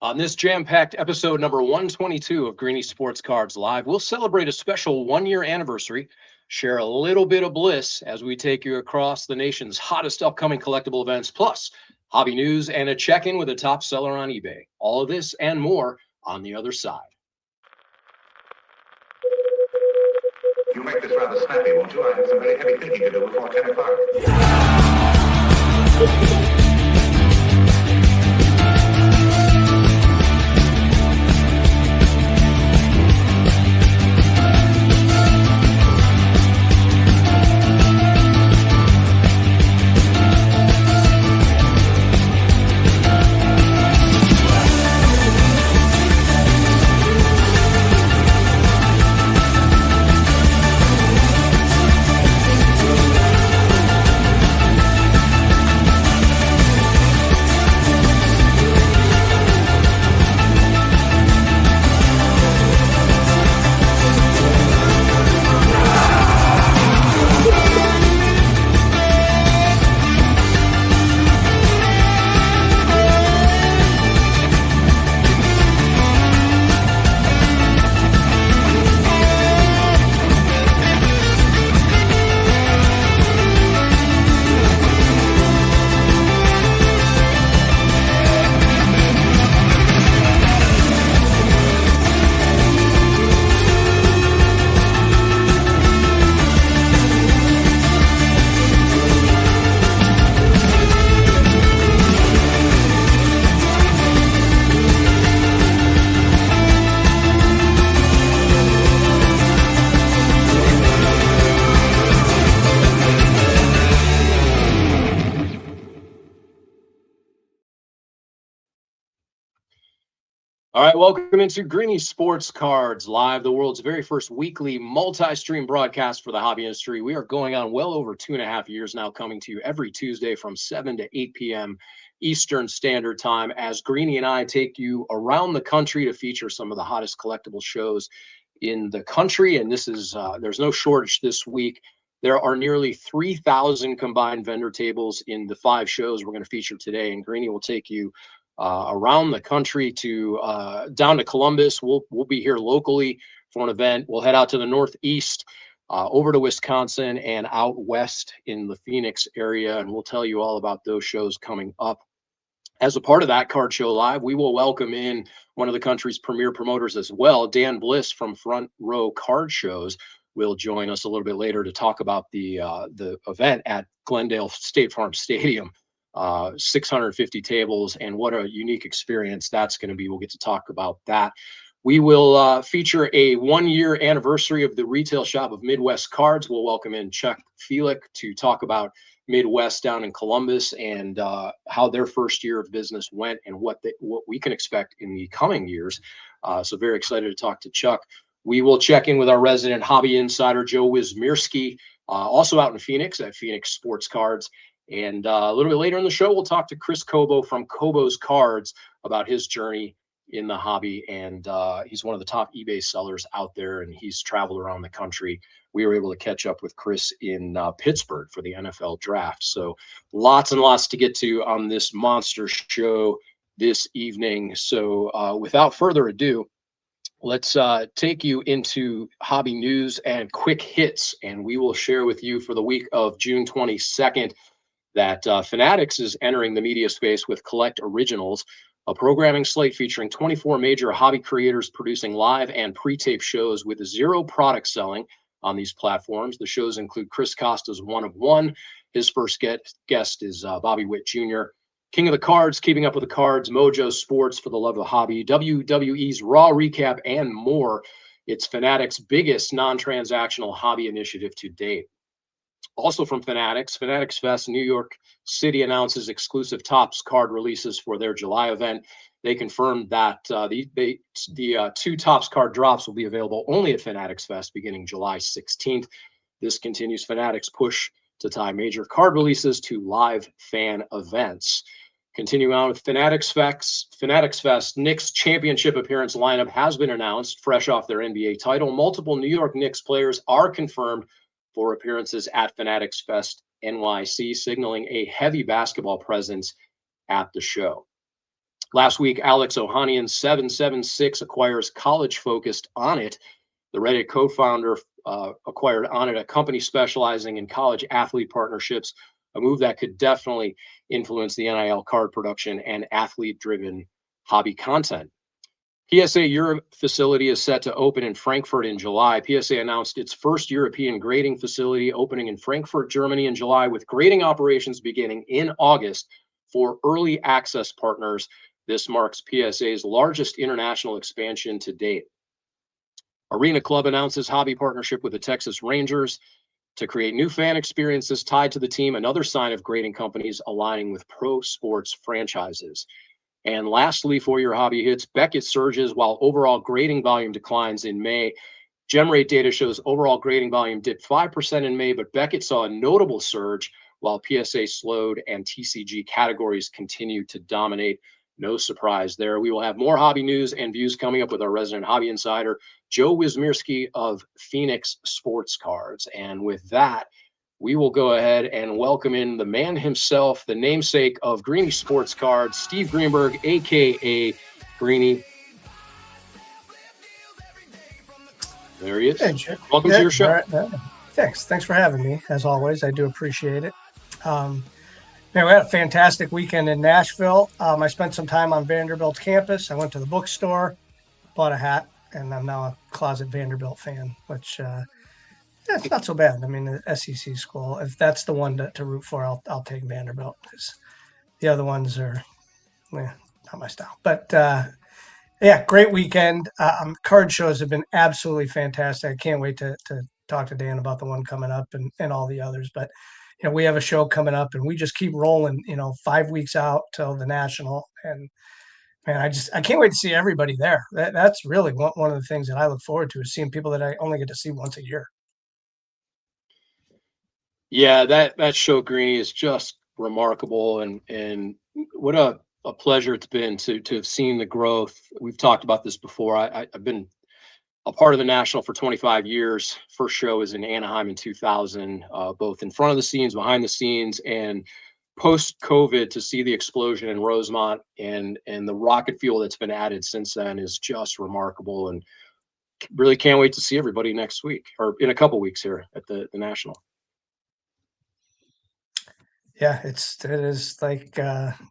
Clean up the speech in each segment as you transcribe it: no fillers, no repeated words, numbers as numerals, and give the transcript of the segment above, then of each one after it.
On this jam-packed episode number 122 of Greeny Sports Cards Live, we'll celebrate a special one-year anniversary, share a little bit of bliss as we take you across the nation's hottest upcoming collectible events, plus hobby news and a check-in with a top seller on eBay. All of this and more on the other side. You make this rather snappy, won't you? I have some very heavy thinking to do before 10 o'clock. All right, welcome into Greeny Sports Cards Live, the world's very first weekly multi-stream broadcast for the hobby industry. We are going on well over 2.5 years now, coming to you every Tuesday from 7 to 8 p.m. Eastern Standard Time as Greeny and I take you around the country to feature some of the hottest collectible shows in the country. And this is, there's no shortage this week. There are nearly 3,000 combined vendor tables in the 5 shows we're going to feature today. And Greeny will take you around the country to down to Columbus. We'll be here locally for an event. We'll head out to the Northeast, over to Wisconsin, and out west in the Phoenix area. And we'll tell you all about those shows coming up. As a part of that Card Show Live, we will welcome in one of the country's premier promoters as well. Dan Bliss from Front Row Card Shows will join us a little bit later to talk about the event at Glendale State Farm Stadium. 650 tables, and what a unique experience that's going to be. We'll get to talk about that. We will feature a 1-year anniversary of the retail shop of Midwest Cards. We'll welcome in Chuck Feelick to talk about Midwest down in Columbus and how their first year of business went and what we can expect in the coming years. So very excited to talk to Chuck. We will check in with our resident hobby insider, Joe Wismierski, also out in Phoenix at Phoenix Sports Cards. And a little bit later in the show, we'll talk to Chris Cobo from Cobo's Cards about his journey in the hobby. And he's one of the top eBay sellers out there, and he's traveled around the country. We were able to catch up with Chris in Pittsburgh for the NFL draft. So lots and lots to get to on this monster show this evening. So without further ado, let's take you into hobby news and quick hits. And we will share with you for the week of June 22nd. That Fanatics is entering the media space with Collect Originals, a programming slate featuring 24 major hobby creators producing live and pre-tape shows with 0 product selling on these platforms. The shows include Chris Costa's One of One. His first guest is Bobby Witt Jr., King of the Cards, Keeping Up with the Cards, Mojo Sports for the Love of the Hobby, WWE's Raw Recap, and more. It's Fanatics' biggest non-transactional hobby initiative to date. Also from Fanatics, Fanatics Fest New York City announces exclusive Topps card releases for their July event. They confirmed that the 2 Topps card drops will be available only at Fanatics Fest beginning July 16th. This continues Fanatics' push to tie major card releases to live fan events. Continuing on with Fanatics Fest, Knicks championship appearance lineup has been announced, fresh off their NBA title. Multiple New York Knicks players are confirmed for appearances at Fanatics Fest NYC, signaling a heavy basketball presence at the show. Last week, Alex Ohanian 776 acquires college-focused Onnit. The Reddit co-founder acquired Onnit, a company specializing in college athlete partnerships, a move that could definitely influence the NIL card production and athlete-driven hobby content. PSA Europe facility is set to open in Frankfurt in July. PSA announced its first European grading facility opening in Frankfurt, Germany in July, with grading operations beginning in August for early access partners. This marks PSA's largest international expansion to date. Arena Club announces hobby partnership with the Texas Rangers to create new fan experiences tied to the team, another sign of grading companies aligning with pro sports franchises. And lastly, for your hobby hits, Beckett surges while overall grading volume declines in May. GemRate data shows overall grading volume dipped 5% in May, but Beckett saw a notable surge while PSA slowed and TCG categories continue to dominate. No surprise there. We will have more hobby news and views coming up with our resident hobby insider, Joe Wismierski of Phoenix Sports Cards. And with that, we will go ahead and welcome in the man himself, the namesake of Greeny Sports Cards, Steve Greenberg, a.k.a. Greeny. There he is. Hey, welcome to your show. Thanks for having me. As always, I do appreciate it. We had a fantastic weekend in Nashville. I spent some time on Vanderbilt's campus. I went to the bookstore, bought a hat, and I'm now a closet Vanderbilt fan, which it's not so bad. I mean, the SEC school, if that's the one to root for, I'll take Vanderbilt, because the other ones are not my style. But yeah, great weekend. Card shows have been absolutely fantastic. I can't wait to talk to Dan about the one coming up and all the others. But we have a show coming up, and we just keep rolling. 5 weeks out till the national, and man, I can't wait to see everybody there. That's really one of the things that I look forward to, is seeing people that I only get to see once a year. Yeah, that show, Greeny, is just remarkable, and what a pleasure it's been to have seen the growth. We've talked about this before. I've been a part of the National for 25 years. First show was in Anaheim in 2000, both in front of the scenes, behind the scenes, and post-COVID, to see the explosion in Rosemont and the rocket fuel that's been added since then is just remarkable, and really can't wait to see everybody next week, or in a couple weeks here at the National. Yeah, it is like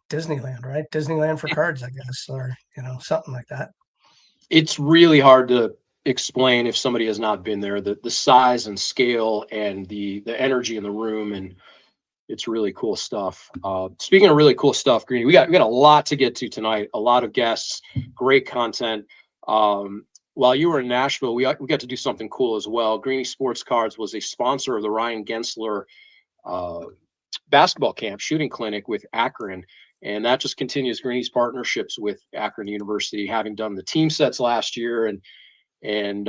Disneyland, right? Disneyland for cards, I guess, or something like that. It's really hard to explain if somebody has not been there, the size and scale and the energy in the room, and it's really cool stuff. Speaking of really cool stuff, Greeny, we got a lot to get to tonight. A lot of guests, great content. While you were in Nashville, we got to do something cool as well. Greeny Sports Cards was a sponsor of the Ryan Gensler basketball camp shooting clinic with Akron, and that just continues Greeny's partnerships with Akron University, having done the team sets last year, and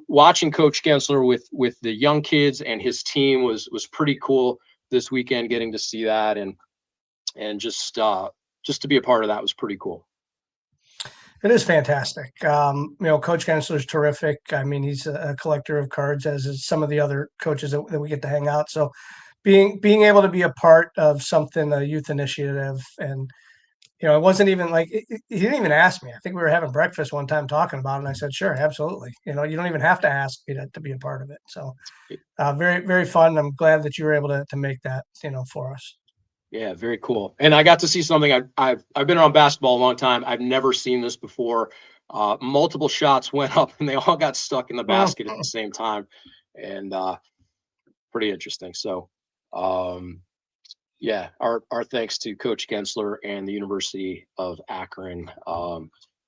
watching Coach Gensler with the young kids and his team was pretty cool this weekend, getting to see that, and just to be a part of that was pretty cool. It is fantastic. Coach Gensler is terrific. I mean, he's a collector of cards, as is some of the other coaches that we get to hang out. So being able to be a part of something, a youth initiative, and it wasn't even like he didn't even ask me. I think we were having breakfast one time talking about it, and I said, sure, absolutely. You don't even have to ask me to be a part of it. So very, very fun. I'm glad that you were able to make that for us. Yeah, very cool. And I got to see something. I've been around basketball a long time. I've never seen this before. Multiple shots went up, and they all got stuck in the basket at the same time, and pretty interesting. So yeah, our thanks to Coach Gensler and the University of Akron.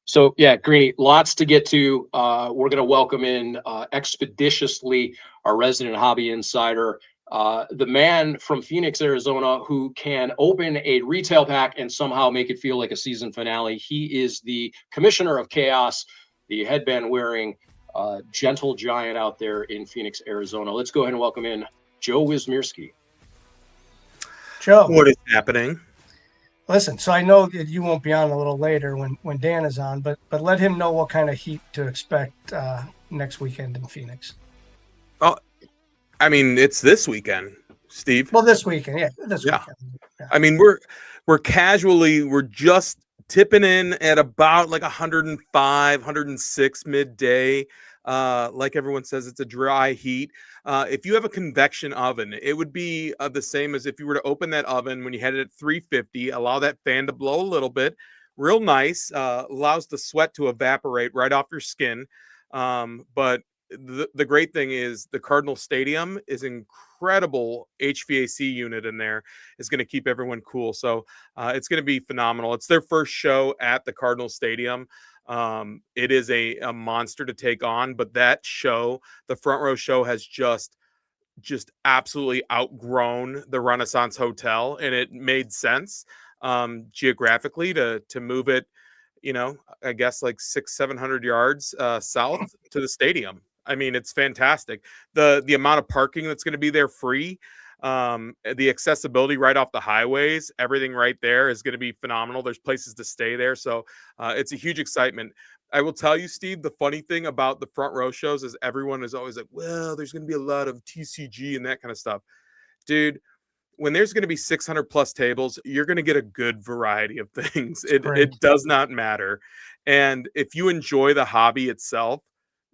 So yeah, Greeny, lots to get to. We're going to welcome in expeditiously our resident hobby insider, the man from Phoenix, Arizona, who can open a retail pack and somehow make it feel like a season finale. He is the Commissioner of Chaos, the headband wearing gentle giant out there in Phoenix, Arizona. Let's go ahead and welcome in Joe Wismierski. Joe, what is happening? Listen, so I know that you won't be on a little later when Dan is on, but let him know what kind of heat to expect next weekend in Phoenix. Oh, I mean, it's this weekend, Steve. Well, this weekend, yeah, this weekend. Yeah. I mean, we're just tipping in at about like 105, 106 midday. Like everyone says, it's a dry heat. If you have a convection oven, it would be the same as if you were to open that oven when you had it at 350, allow that fan to blow a little bit, real nice, allows the sweat to evaporate right off your skin. But the great thing is the Cardinal Stadium is incredible HVAC unit in there is going to keep everyone cool. So it's going to be phenomenal. It's their first show at the Cardinal Stadium. It is a monster to take on, but that show, the front row show, has just absolutely outgrown the Renaissance Hotel, and it made sense geographically to move it, I guess like 600-700 yards south to the stadium. I mean, it's fantastic. The amount of parking that's going to be there free, the accessibility right off the highways, everything right there is going to be phenomenal. There's places to stay there, so it's a huge excitement. I will tell you, Steve, the funny thing about the front row shows is everyone is always like, well, there's going to be a lot of TCG and that kind of stuff. Dude, when there's going to be 600 plus tables, you're going to get a good variety of things. It Great. it does not matter. And if you enjoy the hobby itself,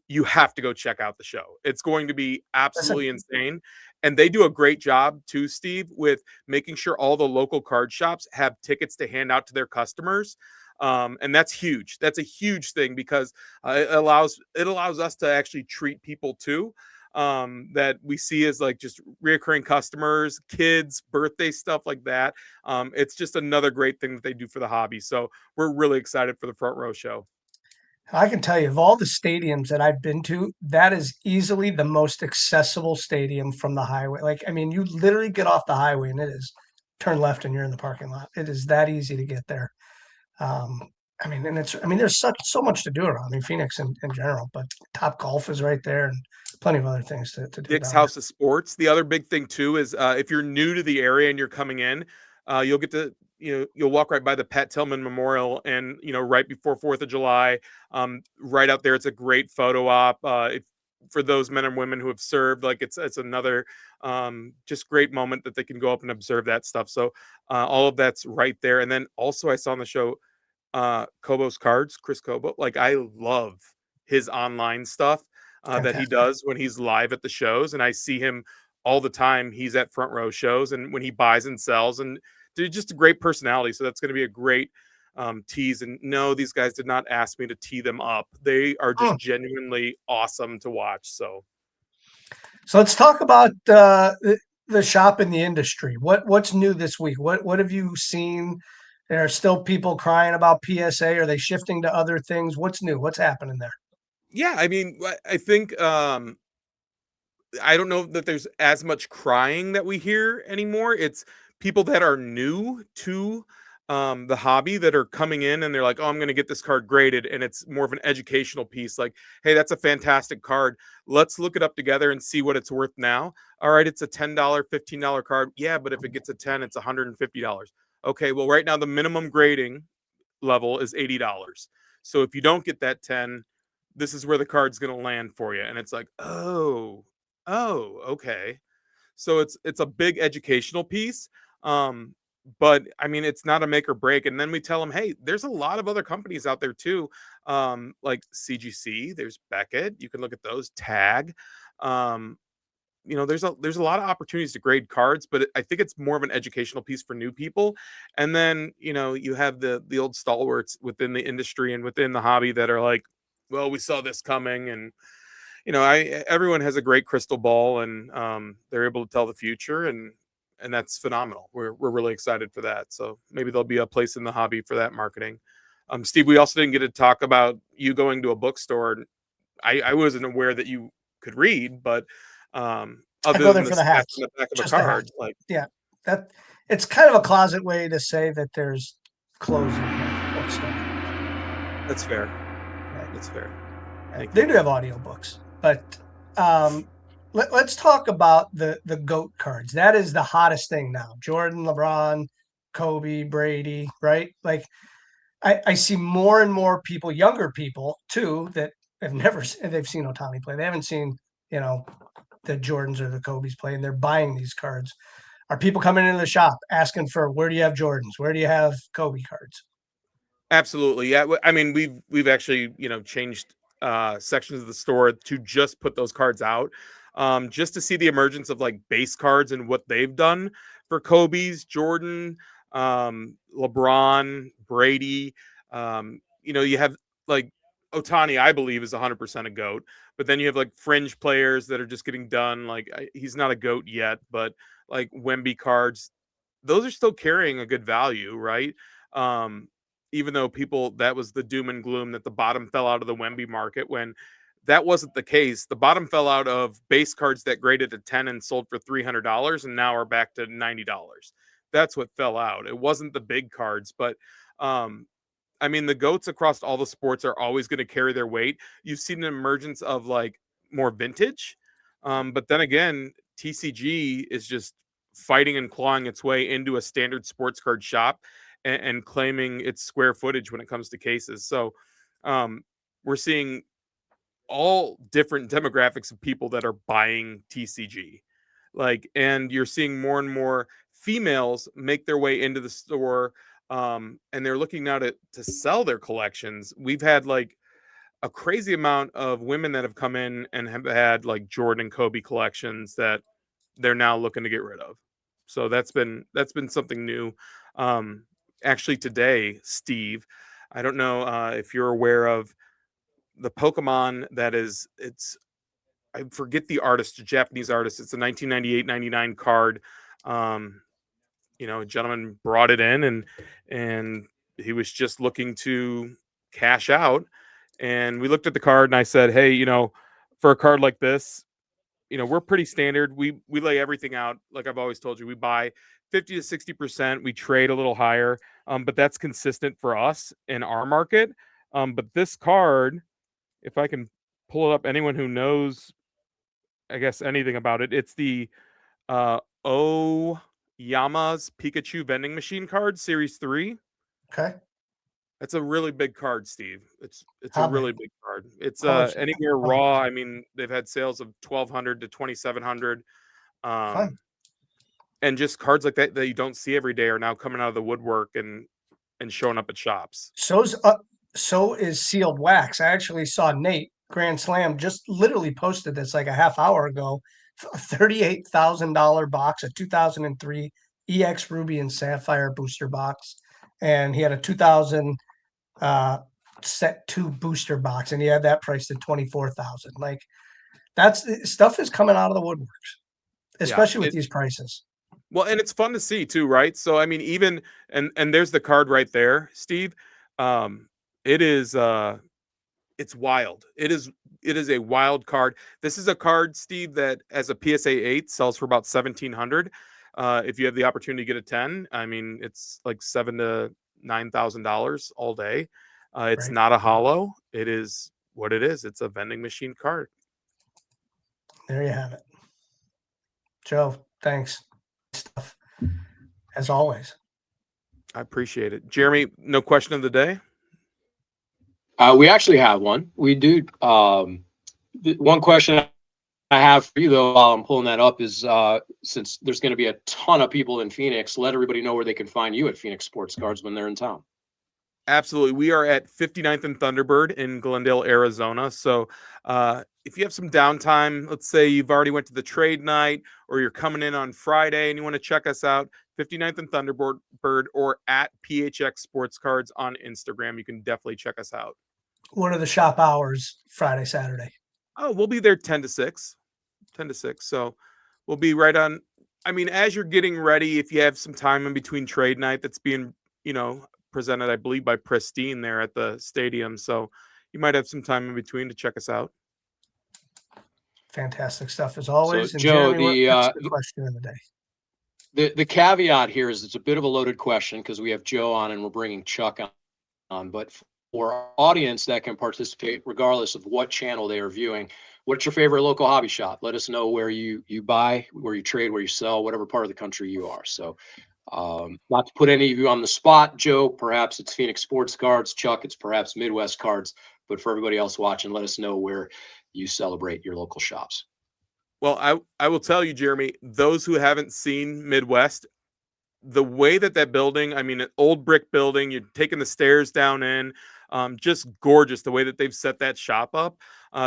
you have to go check out the show. It's going to be absolutely insane. And they do a great job too, Steve, with making sure all the local card shops have tickets to hand out to their customers. And that's huge. That's a huge thing because it allows us to actually treat people too, that we see as like just reoccurring customers, kids, birthday stuff like that. It's just another great thing that they do for the hobby. So we're really excited for the front row show. I can tell you, of all the stadiums that I've been to, that is easily the most accessible stadium from the highway. Like, I mean, you literally get off the highway and it is turn left and you're in the parking lot. It is that easy to get there. Um, I mean, there's so much to do around. I mean, Phoenix in general, but Top Golf is right there and plenty of other things to do Dick's down there. House of Sports. The other big thing too is if you're new to the area and you're coming in, you'll get to you'll walk right by the Pat Tillman Memorial, and right before 4th of July, right out there, it's a great photo op. For those men and women who have served, like it's another just great moment that they can go up and observe that stuff. So all of that's right there. And then also I saw on the show Kobo's cards, Chris Kobo. Like I love his online stuff that he Fantastic. does when he's live at the shows, and I see him all the time. He's at front row shows, and when he buys and sells, and dude, just a great personality. So that's going to be a great tease. And no, these guys did not ask me to tee them up. They are just Mm. genuinely awesome to watch. So So let's talk about the shop in the industry. What's new this week? What have you seen? There are still people crying about PSA. Are they shifting to other things? What's new? What's happening there? yeah, I mean, I think I don't know that there's as much crying that we hear anymore. It's people that are new to the hobby that are coming in and they're like, oh, I'm going to get this card graded. And it's more of an educational piece. Like, hey, that's a fantastic card. Let's look it up together and see what it's worth now. All right, it's a $10, $15 card. Yeah, but if it gets a 10, it's $150. Okay, well, right now the minimum grading level is $80. So if you don't get that 10, this is where the card's going to land for you. And it's like, oh, okay. So it's a big educational piece. But I mean, it's not a make or break. And then we tell them, hey, there's a lot of other companies out there too, like CGC. There's Beckett. You can look at those. Tag. Um, there's a lot of opportunities to grade cards, but I think it's more of an educational piece for new people. And then you have the old stalwarts within the industry and within the hobby that are like, well, we saw this coming, and everyone has a great crystal ball, and they're able to tell the future, and that's phenomenal. We're really excited for that. So maybe there'll be a place in the hobby for that marketing. Steve, we also didn't get to talk about you going to a bookstore. I wasn't aware that you could read, but I other go than there the for the stats hats. on the back of a Just the card, hats. like Yeah, that it's kind of a closet way to say that there's closing here. Bookstore. that's fair. Right. That's fair. Thank They you. do have audiobooks, but let's talk about the GOAT cards. That is the hottest thing now. Jordan, LeBron, Kobe, Brady, right? Like I see more and more people, younger people too, that have never they've seen Otani play. They haven't seen the Jordans or the Kobe's play, and they're buying these cards. Are people coming into the shop asking for where do you have Jordans? Where do you have Kobe cards? Absolutely. Yeah. I mean, we've actually, changed sections of the store to just put those cards out. Just to see the emergence of like base cards and what they've done for Kobe's, Jordan, LeBron, Brady. You have like Otani, I believe, is 100% a GOAT. But then you have like fringe players that are just getting done. Like he's not a GOAT yet, but like Wemby cards, those are still carrying a good value, right? Um, Even though people, that was the doom and gloom that the bottom fell out of the Wemby market, when that wasn't the case. The bottom fell out of base cards that graded at 10 and sold for $300 and now are back to $90. That's what fell out. It wasn't the big cards, but um I mean, the goats across all the sports are always going to carry their weight. You've seen an emergence of like more vintage, but then again, TCG is just fighting and clawing its way into a standard sports card shop and claiming its square footage when it comes to cases. So um, we're seeing all different demographics of people that are buying TCG. Like, and you're seeing more and more females make their way into the store, and they're looking now to sell their collections. We've had like a crazy amount of women that have come in and have had like Jordan and Kobe collections that they're now looking to get rid of. So that's been something new. Um, Actually, today, Steve, I don't know if you're aware of the Pokemon that is it's I forget the artist, a Japanese artist. It's a 1998-99 card. Um, a gentleman brought it in and he was just looking to cash out. And we looked at the card and I said, hey, for a card like this, we're pretty standard. We lay everything out like I've always told you. We buy 50 to 60%. We trade a little higher, but that's consistent for us in our market. But this card, if I can pull it up, anyone who knows, I guess, anything about it, it's the O Yama's Pikachu vending machine card, Series 3. Okay. That's a really big card, Steve. It's a How really big? big card. It's How much? anywhere How much? raw. I mean, they've had sales of 1,200 to 2,700. Fun. Um, and just cards like that you don't see every day are now coming out of the woodwork and showing up at shops. So is sealed wax. I actually saw Nate Grand Slam just literally posted this like a half hour ago. A $38,000 box, a 2003 EX Ruby and Sapphire booster box, and he had a 2000 set 2 booster box, and he had that priced at 24,000. Like that's stuff is coming out of the woodworks, Yeah. especially with these prices. Well, and it's fun to see too, right? So I mean, even and there's the card right there, Steve. It is it's wild. It is a wild card. This is a card, Steve, that as a PSA 8 sells for about 1,700. If you have the opportunity to get a 10, I mean, it's like $7,000 to $9,000 all day. It's Right. not a hollow. It is what it is. It's a vending machine card. There you have it. Joe, thanks. Stuff as always. I appreciate it. Jeremy, no question of the day. We actually have one. We do. One question I have for you, though, while I'm pulling that up, is since there's going to be a ton of people in Phoenix, let everybody know where they can find you at Phoenix Sports Cards when they're in town. Absolutely. We are at 59th and Thunderbird in Glendale, Arizona. So if you have some downtime, let's say you've already went to the trade night or you're coming in on Friday and you want to check us out, 59th and Thunderbird or at PHX Sports Cards on Instagram. You can definitely check us out. What are the shop hours Friday, Saturday? Oh, we'll be there 10 to 6. 10 to 6. So we'll be right on. I mean, as you're getting ready, if you have some time in between trade night, that's being, presented, I believe, by Pristine there at the stadium. So you might have some time in between to check us out. Fantastic stuff as So, always. And Joe, Jeremy, what's the question of the day? the caveat here is it's a bit of a loaded question because we have Joe on and we're bringing Chuck on. But for our audience that can participate regardless of what channel they are viewing, what's your favorite local hobby shop? Let us know where you buy, where you trade, where you sell, whatever part of the country you are. So not to put any of you on the spot, Joe, perhaps it's Phoenix Sports Cards. Chuck, it's perhaps Midwest Cards. But for everybody else watching, let us know where you celebrate your local shops. Well, I will tell you, Jeremy, those who haven't seen Midwest, the way that building, I mean, an old brick building, you're taking the stairs down in, just gorgeous the way that they've set that shop up.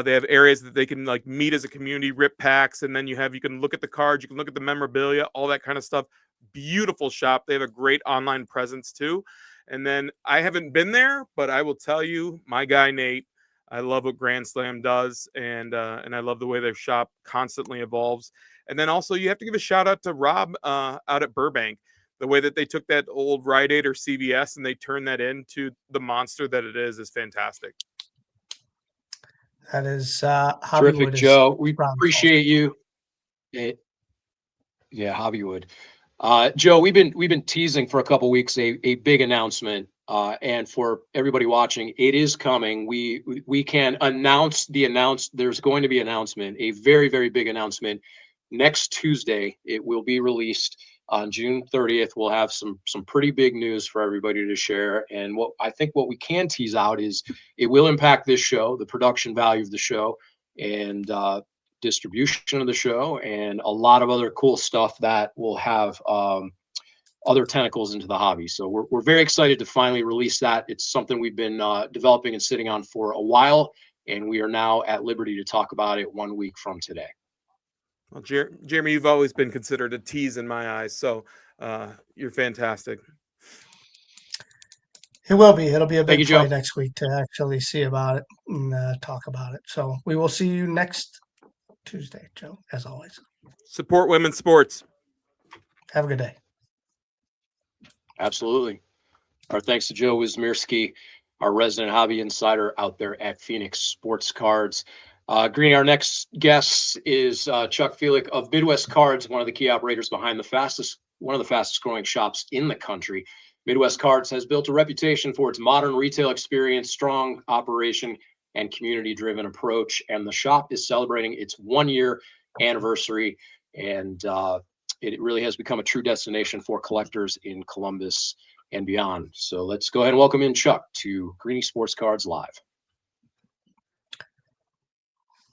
They have areas that they can like meet as a community, rip packs, and then you can look at the cards, you can look at the memorabilia, all that kind of stuff. Beautiful shop. They have a great online presence too. And then I haven't been there, but I will tell you, my guy Nate, I love what Grand Slam does, and I love the way their shop constantly evolves. And then also you have to give a shout out to Rob out at Burbank. The way that they took that old Rite Aid or CVS and they turned that into the monster that it is fantastic. That is Terrific, Hobbywood is Joe. We Rob calls. appreciate you. Yeah, Hobbywood. Joe, we've been teasing for a couple weeks a big announcement, and for everybody watching, it is coming. We can announce there's going to be an announcement, a very, very big announcement next Tuesday. It will be released on June 30th. We'll have some pretty big news for everybody to share. And what we can tease out is it will impact this show, the production value of the show, and distribution of the show, and a lot of other cool stuff that will have other tentacles into the hobby. So we're very excited to finally release that. It's something we've been developing and sitting on for a while, and we are now at liberty to talk about it 1 week from today. Well, Jeremy, you've always been considered a tease in my eyes, so you're fantastic. It will be. It'll be a Thank big you, play Joe. next week to actually see about it and talk about it. So we will see you next Tuesday, Joe, as always. Support women's sports. Have a good day. Absolutely. Our thanks to Joe Wismirski, our resident hobby insider out there at Phoenix Sports Cards. Greeny, our next guest is Chuck Feelick of Midwest Cards, one of the key operators behind one of the fastest growing shops in the country. Midwest Cards has built a reputation for its modern retail experience, strong operation, and community-driven approach. And the shop is celebrating its 1-year anniversary, and it really has become a true destination for collectors in Columbus and beyond. So let's go ahead and welcome in Chuck to Greeny Sports Cards Live.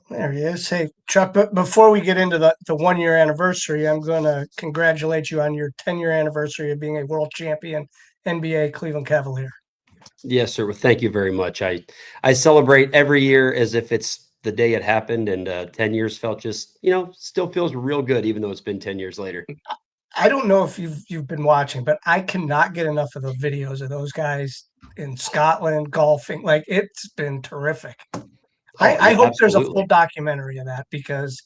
There he is. Hey, Chuck, but before we get into the 1-year anniversary, I'm going to congratulate you on your 10-year anniversary of being a world champion NBA Cleveland Cavalier. Yes, sir. Well, thank you very much. I celebrate every year as if it's the day it happened, and 10 years felt just, still feels real good, even though it's been 10 years later. I don't know if you've been watching, but I cannot get enough of the videos of those guys in Scotland golfing. Like, it's been terrific. I hope there's a full documentary of that, because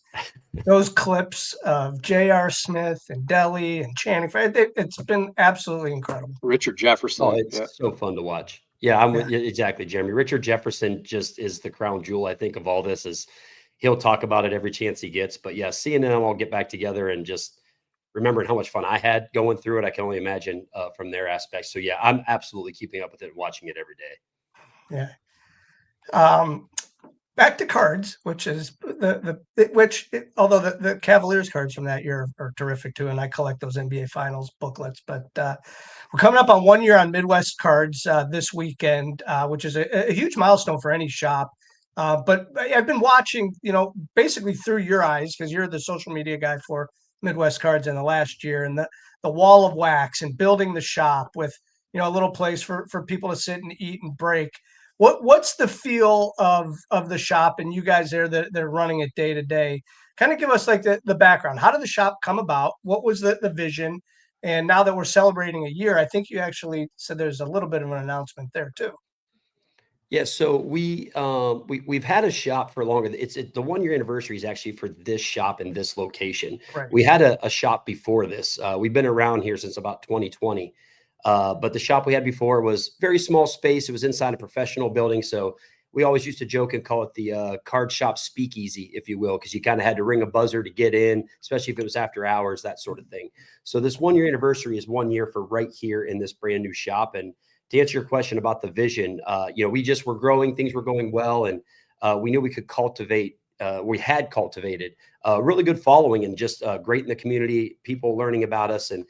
those clips of J.R. Smith and Delhi and Channing, it's been absolutely incredible. Richard Jefferson. Oh, it's so fun to watch. Yeah, I'm with you. Exactly, Jeremy. Richard Jefferson just is the crown jewel, I think, of all this. Is he'll talk about it every chance he gets. But yeah, seeing them all get back together and just remembering how much fun I had going through it, I can only imagine from their aspect. So yeah, I'm absolutely keeping up with it and watching it every day. Yeah. Back to cards, which is although the Cavaliers cards from that year are terrific too, and I collect those NBA Finals booklets. But we're coming up on 1 year on Midwest Cards this weekend, which is a huge milestone for any shop. But I've been watching, basically through your eyes, because you're the social media guy for Midwest Cards in the last year, and the wall of wax and building the shop with a little place for people to sit and eat and break. What's the feel of the shop and you guys there that they're running it day to day? Kind of give us like the background. How did the shop come about? What was the vision? And now that we're celebrating a year, I think you actually said there's a little bit of an announcement there too. Yeah, so we've had a shop for longer. The 1-year anniversary is actually for this shop in this location. Right. We had a shop before this. We've been around here since about 2020. But the shop we had before was very small space. It was inside a professional building. So we always used to joke and call it the card shop speakeasy, if you will, because you kind of had to ring a buzzer to get in, especially if it was after hours, that sort of thing. So this 1-year anniversary is 1 year for right here in this brand new shop. And to answer your question about the vision, we just were growing, things were going well, and we knew we could cultivate. We had cultivated a really good following and just great in the community, people learning about us. And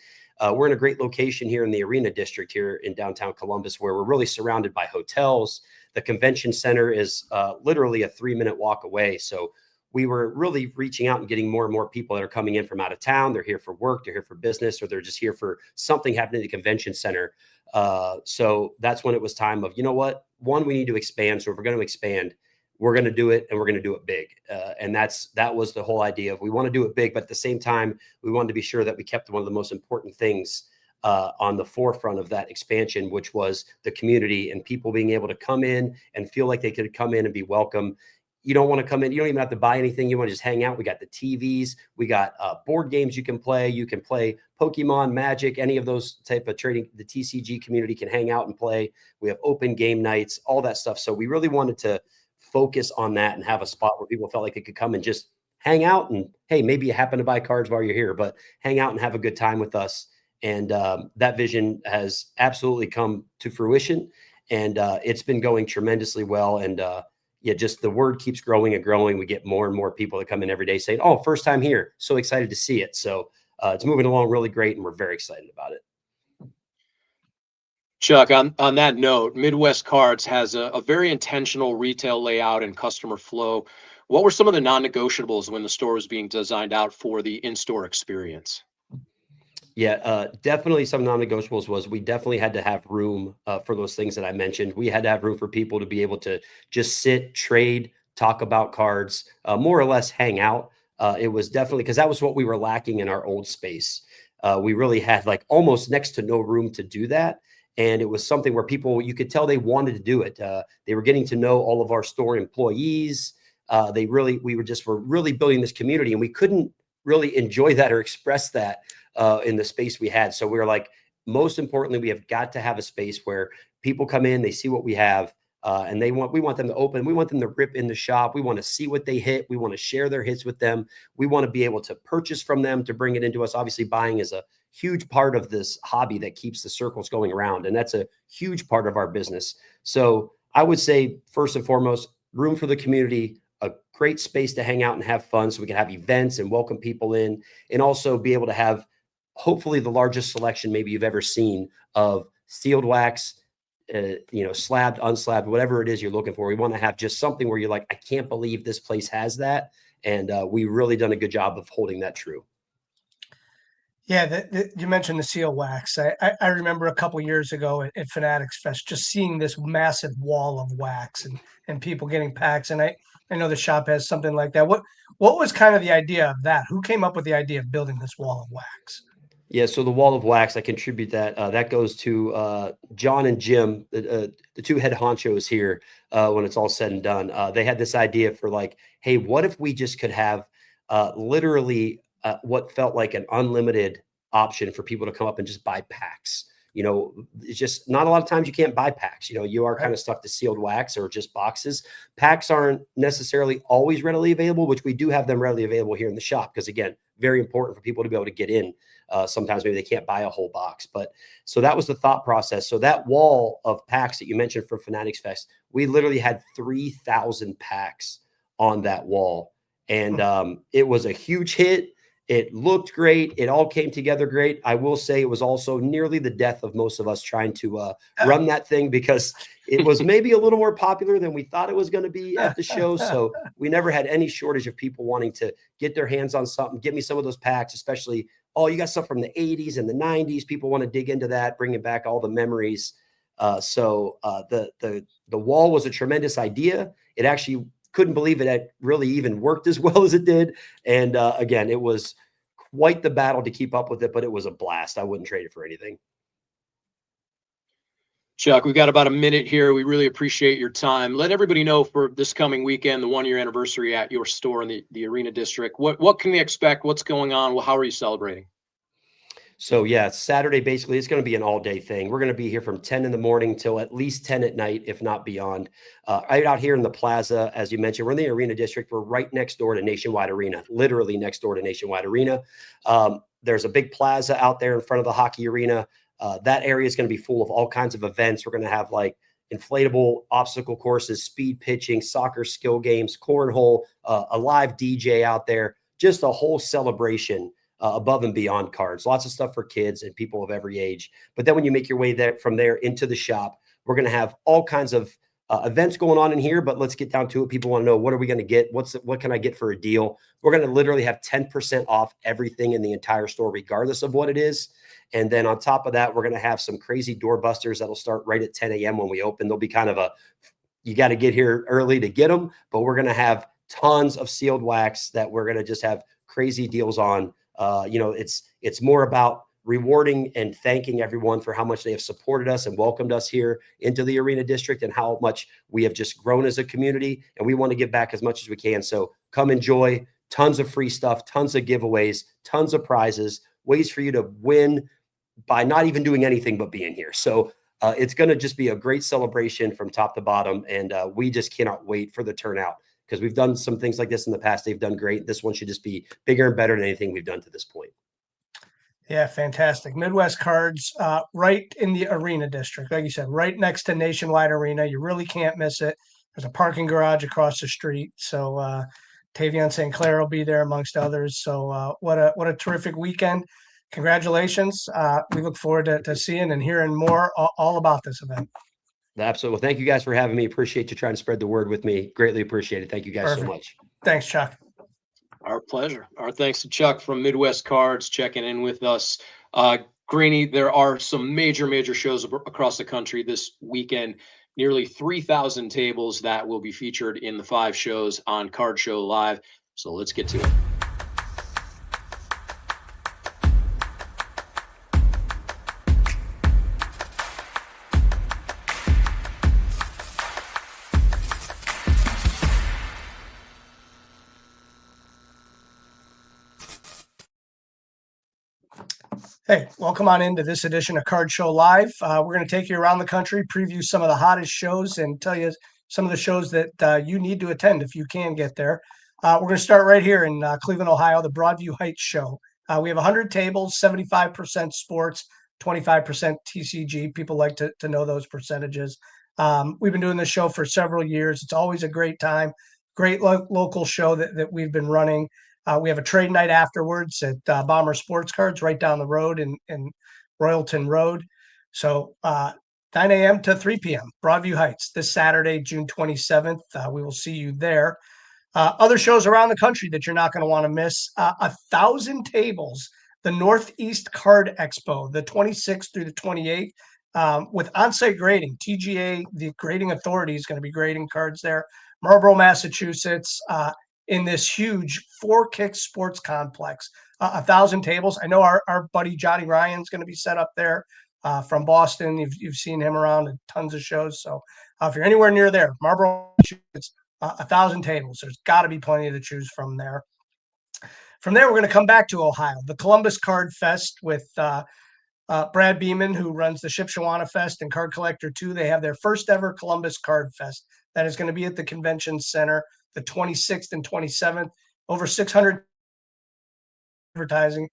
we're in a great location here in the Arena District here in downtown Columbus, where we're really surrounded by hotels. The convention center is literally a 3-minute walk away. So we were really reaching out and getting more and more people that are coming in from out of town. They're here for work, they're here for business, or they're just here for something happening at the convention center. So that's when it was time of, you know what, one, we need to expand. So if we're going to expand, we're going to do it, and we're going to do it big. And that was the whole idea of, we want to do it big, but at the same time, we wanted to be sure that we kept one of the most important things on the forefront of that expansion, which was the community and people being able to come in and feel like they could come in and be welcome. You don't want to come in, you don't even have to buy anything. You want to just hang out. We got the TVs, we got board games you can play. You can play Pokemon, Magic, any of those type of trading. The TCG community can hang out and play. We have open game nights, all that stuff. So we really wanted to focus on that and have a spot where people felt like they could come and just hang out. And hey, maybe you happen to buy cards while you're here, but hang out and have a good time with us. And that vision has absolutely come to fruition, and it's been going tremendously well. And yeah, just the word keeps growing and growing. We get more and more people that come in every day saying, "Oh, first time here. So excited to see it." So it's moving along really great, and we're very excited about it. Chuck, on that note, Midwest Cards has a very intentional retail layout and customer flow. What were some of the non-negotiables when the store was being designed out for the in-store experience? Yeah, definitely some non-negotiables was, we definitely had to have room for those things that I mentioned. We had to have room for people to be able to just sit, trade, talk about cards, more or less hang out. It was definitely, because that was what we were lacking in our old space. We really had like almost next to no room to do that. And it was something where people, you could tell they wanted to do it. They were getting to know all of our store employees. We were really building this community, and we couldn't really enjoy that or express that in the space we had. So we were like, most importantly, we have got to have a space where people come in, they see what we have, and we want them to open. We want them to rip in the shop. We want to see what they hit. We want to share their hits with them. We want to be able to purchase from them to bring it into us. Obviously, buying is a huge part of this hobby that keeps the circles going around, and that's a huge part of our business. So I would say, first and foremost, room for the community, a great space to hang out and have fun, so we can have events and welcome people in, and also be able to have hopefully the largest selection maybe you've ever seen of sealed wax, slabbed, unslabbed, whatever it is you're looking for. We want to have just something where you're like, I can't believe this place has that. And we really done a good job of holding that true. Yeah, you mentioned the seal wax. I remember a couple years ago at Fanatics Fest, just seeing this massive wall of wax and people getting packs. And I know the shop has something like that. What was kind of the idea of that? Who came up with the idea of building this wall of wax? Yeah, so the wall of wax, I contribute that. That goes to John and Jim, the two head honchos here. When it's all said and done, they had this idea for like, hey, what if we just could have literally what felt like an unlimited option for people to come up and just buy packs. It's just not a lot of times you can't buy packs. You are kind of stuck to sealed wax or just boxes. Packs aren't necessarily always readily available, which we do have them readily available here in the shop. Because again, very important for people to be able to get in. Sometimes maybe they can't buy a whole box, so that was the thought process. So that wall of packs that you mentioned from Fanatics Fest, we literally had 3,000 packs on that wall. And it was a huge hit. It looked great. It all came together great. I will say it was also nearly the death of most of us trying to run that thing, because it was maybe a little more popular than we thought it was going to be at the show. So we never had any shortage of people wanting to get their hands on something. Give me some of those packs, especially, oh, you got stuff from the 80s and the 90s. People want to dig into that, bringing back all the memories. So the wall was a tremendous idea. It actually couldn't believe it had really even worked as well as it did. And again, it was quite the battle to keep up with it, but it was a blast. I wouldn't trade it for anything. Chuck, we've got about a minute here. We really appreciate your time. Let everybody know for this coming weekend, the 1-year anniversary at your store in the Arena District. What can they expect? What's going on? How are you celebrating? So yeah, Saturday, basically, it's going to be an all-day thing. We're going to be here from 10 in the morning till at least 10 at night, if not beyond. Right out here in the plaza, as you mentioned, we're in the Arena District. We're right next door to Nationwide Arena, literally next door to Nationwide Arena. There's a big plaza out there in front of the hockey arena. That area is going to be full of all kinds of events. We're going to have like inflatable obstacle courses, speed pitching, soccer skill games, cornhole, a live DJ out there, just a whole celebration. Above and beyond cards, lots of stuff for kids and people of every age. But then when you make your way from there into the shop, we're going to have all kinds of events going on in here, but let's get down to it. People want to know, what are we going to get? What can I get for a deal? We're going to literally have 10% off everything in the entire store, regardless of what it is. And then on top of that, we're going to have some crazy doorbusters that'll start right at 10 a.m. when we open. They'll be kind of you got to get here early to get them, but we're going to have tons of sealed wax that we're going to just have crazy deals on. It's more about rewarding and thanking everyone for how much they have supported us and welcomed us here into the Arena District, and how much we have just grown as a community. And we want to give back as much as we can. So come enjoy. Tons of free stuff, tons of giveaways, tons of prizes, ways for you to win by not even doing anything but being here. So it's going to just be a great celebration from top to bottom. And we just cannot wait for the turnout, because we've done some things like this in the past. They've done great. This one should just be bigger and better than anything we've done to this point. Yeah, fantastic. Midwest Cards, right in the Arena District. Like you said, right next to Nationwide Arena. You really can't miss it. There's a parking garage across the street. So Tavion St. Clair will be there amongst others. So what a terrific weekend. Congratulations. We look forward to seeing and hearing more all about this event. Absolutely. Well, thank you guys for having me. Appreciate you trying to spread the word with me. Greatly appreciate it. Thank you guys so much. Thanks, Chuck. Our pleasure. Our thanks to Chuck from Midwest Cards checking in with us. Greeny, there are some major shows across the country this weekend. Nearly 3,000 tables that will be featured in the 5 shows on Card Show Live. So let's get to it. Hey, welcome on into this edition of Card Show Live. We're going to take you around the country, preview some of the hottest shows, and tell you some of the shows that you need to attend if you can get there. We're going to start right here in Cleveland, Ohio, the Broadview Heights show. We have 100 tables, 75% sports, 25% TCG. People like to know those percentages. We've been doing this show for several years. It's always a great time, great local show that we've been running. We have a trade night afterwards at Bomber Sports Cards right down the road in Royalton Road. So 9 a.m. to 3 p.m., Broadview Heights, this Saturday, June 27th. We will see you there. Other shows around the country that you're not going to want to miss. 1,000 tables, the Northeast Card Expo, the 26th through the 28th, with on-site grading. TGA, the grading authority, is going to be grading cards there. Marlborough, Massachusetts, in this huge 4-kick sports complex. 1,000 tables. I know our buddy Johnny Ryan's going to be set up there from Boston. You've seen him around at tons of shows. So if you're anywhere near there, Marlborough, Massachusetts, 1,000 tables. There's got to be plenty to choose from there. From there, we're going to come back to Ohio, the Columbus Card Fest with Brad Beeman, who runs the Shipshewana Fest and Card Collector 2. They have their first ever Columbus Card Fest. That is going to be at the Convention Center the 26th and 27th. Over 600 advertising,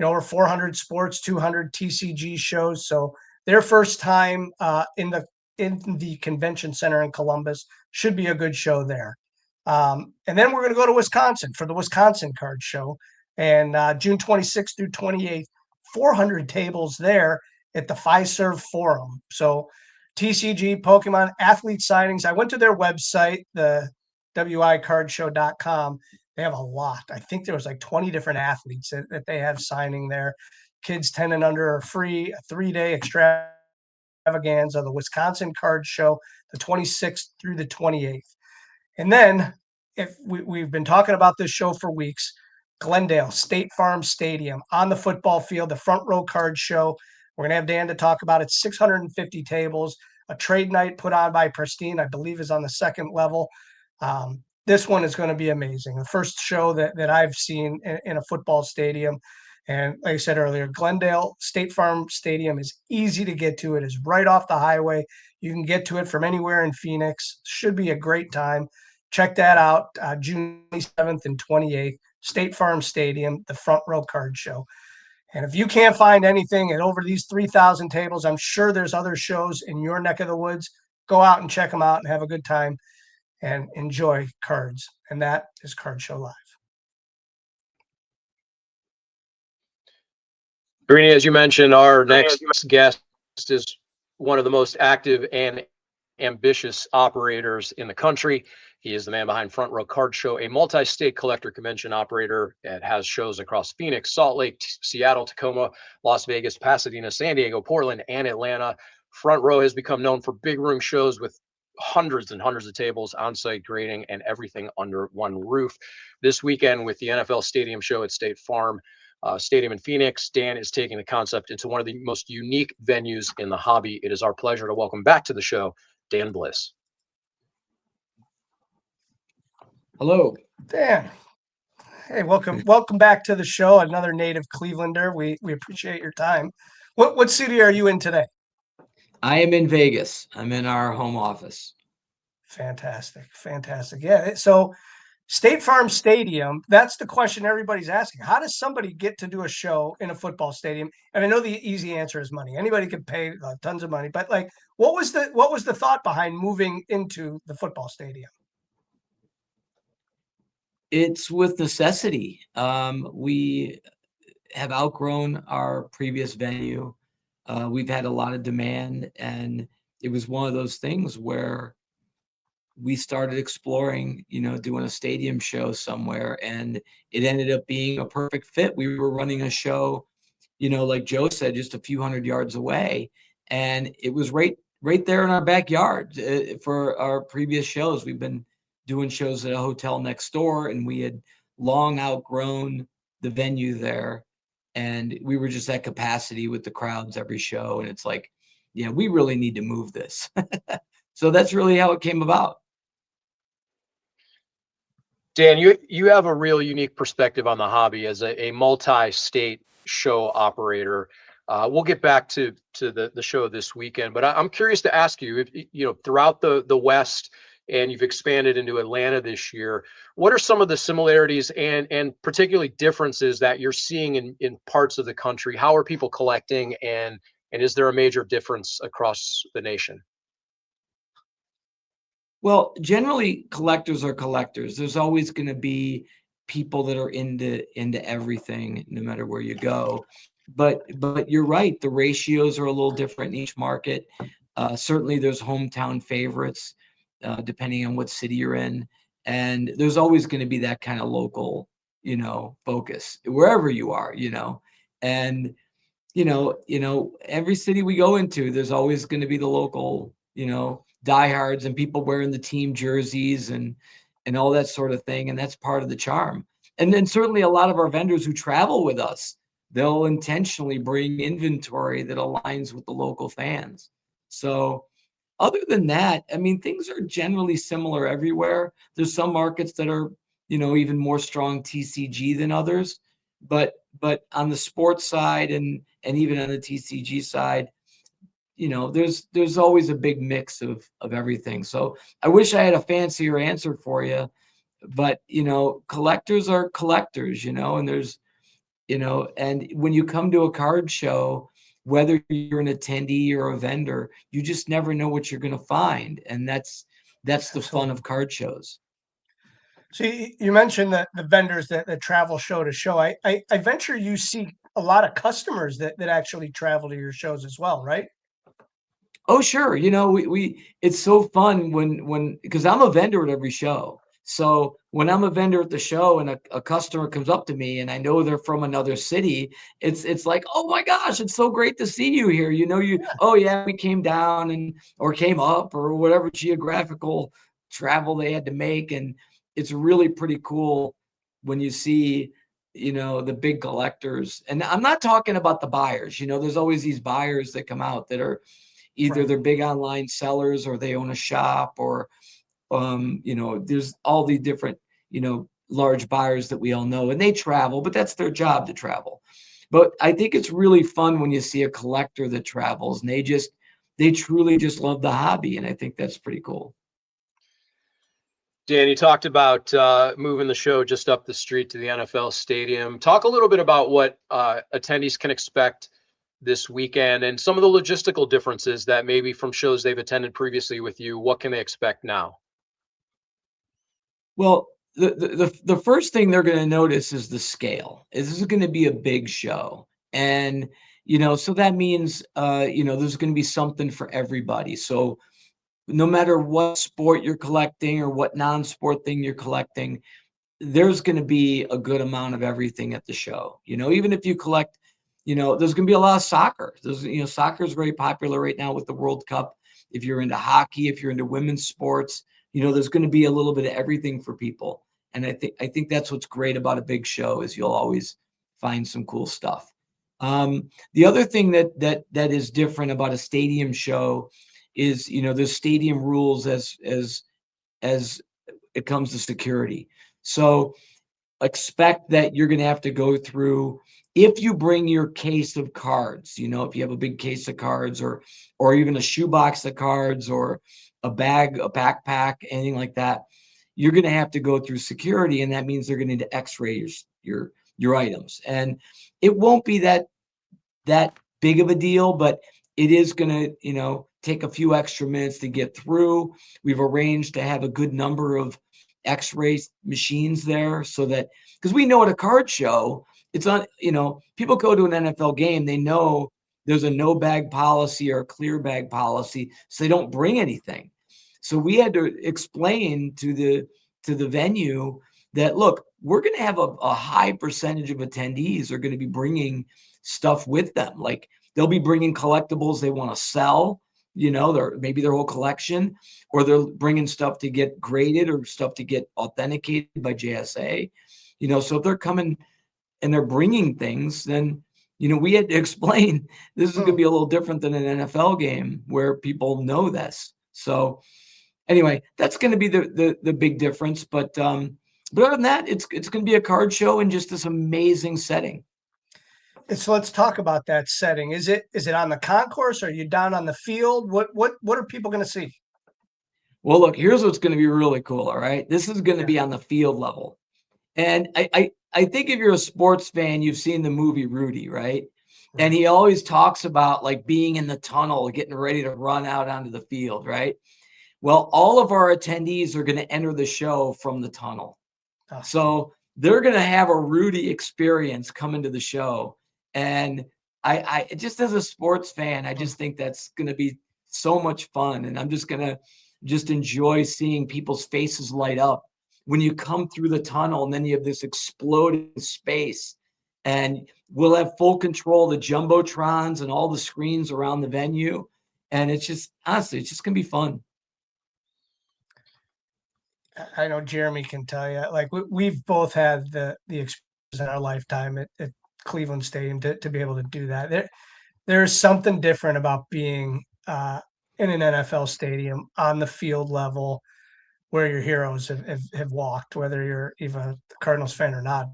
over 400 sports, 200 TCG shows. So their first time in the Convention Center in Columbus. Should be a good show there. And then we're going to go to Wisconsin for the Wisconsin Card Show. And June 26th through 28th, 400 tables there at the Fiserv Forum. So TCG, Pokemon, athlete signings. I went to their website, the wicardshow.com. They have a lot. I think there was like 20 different athletes that they have signing there. Kids 10 and under are free. A 3-day extravaganza, the Wisconsin Card Show, the 26th through the 28th. And then, if we've been talking about this show for weeks, Glendale State Farm Stadium on the football field, the Front Row Card Show. We're going to have Dan to talk about it. 650 tables, a trade night put on by Pristine, I believe is on the second level. This one is going to be amazing. The first show that I've seen in a football stadium. And like I said earlier, Glendale State Farm Stadium is easy to get to. It is right off the highway. You can get to it from anywhere in Phoenix. Should be a great time. Check that out, June 27th and 28th, State Farm Stadium, the Front Row Card Show. And if you can't find anything at over these 3,000 tables, I'm sure there's other shows in your neck of the woods. Go out and check them out and have a good time and enjoy cards. And that is Card Show Live. Greeny, as you mentioned, our next guest is one of the most active and ambitious operators in the country. He is the man behind Front Row Card Show, a multi-state collector convention operator that has shows across Phoenix, Salt Lake, Seattle, Tacoma, Las Vegas, Pasadena, San Diego, Portland, and Atlanta. Front Row has become known for big room shows with hundreds and hundreds of tables, on-site grading, and everything under one roof. This weekend with the NFL Stadium Show at State Farm Stadium in Phoenix, Dan is taking the concept into one of the most unique venues in the hobby. It is our pleasure to welcome back to the show, Dan Bliss. Hello. Dan. Hey, welcome back to the show. Another native Clevelander. We appreciate your time. What city are you in today? I am in Vegas. I'm in our home office. Fantastic. Yeah. So State Farm Stadium, that's the question everybody's asking. How does somebody get to do a show in a football stadium? And I know the easy answer is money. Anybody can pay tons of money, but like, what was the thought behind moving into the football stadium? It's with necessity. We have outgrown our previous venue. We've had a lot of demand, and it was one of those things where we started exploring, doing a stadium show somewhere, and it ended up being a perfect fit. We were running a show, like Joe said, just a few hundred yards away, and it was right there in our backyard. For our previous shows, we've been doing shows at a hotel next door, and we had long outgrown the venue there, and we were just at capacity with the crowds every show, and it's like, yeah, we really need to move this. So that's really how it came about. Dan, you have a real unique perspective on the hobby as a multi-state show operator. We'll get back to the show this weekend, but I'm curious to ask you, if throughout the West, and you've expanded into Atlanta this year, what are some of the similarities and particularly differences that you're seeing in parts of the country? How are people collecting, and is there a major difference across the nation? Well, generally, collectors are collectors. There's always going to be people that are into everything, no matter where you go. But you're right. The ratios are a little different in each market. Certainly, there's hometown favorites, depending on what city you're in, and there's always going to be that kind of local, focus wherever you are, and every city we go into, there's always going to be the local, diehards and people wearing the team jerseys and all that sort of thing. And that's part of the charm. And then certainly a lot of our vendors who travel with us, they'll intentionally bring inventory that aligns with the local fans. So other than that, I mean, things are generally similar everywhere. There's some markets that are, even more strong TCG than others, but on the sports side and even on the TCG side, there's always a big mix of everything. So I wish I had a fancier answer for you, but, collectors are collectors, and there's, and when you come to a card show, whether you're an attendee or a vendor, you just never know what you're going to find. And that's the fun of card shows. So you mentioned that the vendors that travel show to show. I venture you see a lot of customers that actually travel to your shows as well, right? Oh, sure. We it's so fun when because I'm a vendor at every show. So when I'm a vendor at the show and a customer comes up to me and I know they're from another city, it's like, oh my gosh, it's so great to see you here. Oh yeah, we came down or came up or whatever geographical travel they had to make. And it's really pretty cool when you see, the big collectors. And I'm not talking about the buyers. There's always these buyers that come out that are either they're big online sellers or they own a shop or, there's all the different, large buyers that we all know, and they travel, but that's their job to travel. But I think it's really fun when you see a collector that travels and they truly just love the hobby. And I think that's pretty cool. Dan, you talked about moving the show just up the street to the NFL stadium. Talk a little bit about what attendees can expect this weekend and some of the logistical differences that maybe from shows they've attended previously with you. What can they expect now? Well, the first thing they're going to notice is the scale. This is going to be a big show. And, so that means, there's going to be something for everybody. So no matter what sport you're collecting or what non-sport thing you're collecting, there's going to be a good amount of everything at the show. Even if you collect, there's going to be a lot of soccer. Soccer is very popular right now with the World Cup. If you're into hockey, if you're into women's sports, there's going to be a little bit of everything for people. And I think that's what's great about a big show is you'll always find some cool stuff. The other thing that is different about a stadium show is, there's stadium rules as it comes to security. So expect that you're going to have to go through, if you bring your case of cards, if you have a big case of cards or even a shoebox of cards or a bag, a backpack, anything like that, you're going to have to go through security. And that means they're going to need to x-ray your items. And it won't be that big of a deal, but it is going to, take a few extra minutes to get through. We've arranged to have a good number of x-ray machines there so that, because we know at a card show, it's on, people go to an NFL game, they know there's a no bag policy or a clear bag policy, so they don't bring anything. So we had to explain to the venue that, look, we're going to have a high percentage of attendees are going to be bringing stuff with them. Like they'll be bringing collectibles they want to sell, maybe their whole collection, or they're bringing stuff to get graded or stuff to get authenticated by JSA. So if they're coming and they're bringing things, then, we had to explain this is going to be a little different than an NFL game where people know this. So anyway, that's going to be the big difference. But other than that, it's going to be a card show in just this amazing setting. So let's talk about that setting. Is it on the concourse? Or are you down on the field? What are people going to see? Well, look, here's what's going to be really cool. All right, this is going to be on the field level, and I think if you're a sports fan, you've seen the movie Rudy, right? And he always talks about like being in the tunnel, getting ready to run out onto the field, right? Well, all of our attendees are going to enter the show from the tunnel. So they're going to have a Rudy experience coming to the show. And I just, as a sports fan, I just think that's going to be so much fun. And I'm just going to just enjoy seeing people's faces light up when you come through the tunnel and then you have this exploding space. And we'll have full control of the jumbotrons and all the screens around the venue. And it's just, honestly, it's just going to be fun. I know Jeremy can tell you, like we've both had the experience in our lifetime at Cleveland Stadium to be able to do that. There's something different about being in an NFL stadium on the field level where your heroes have walked, whether you're even a Cardinals fan or not.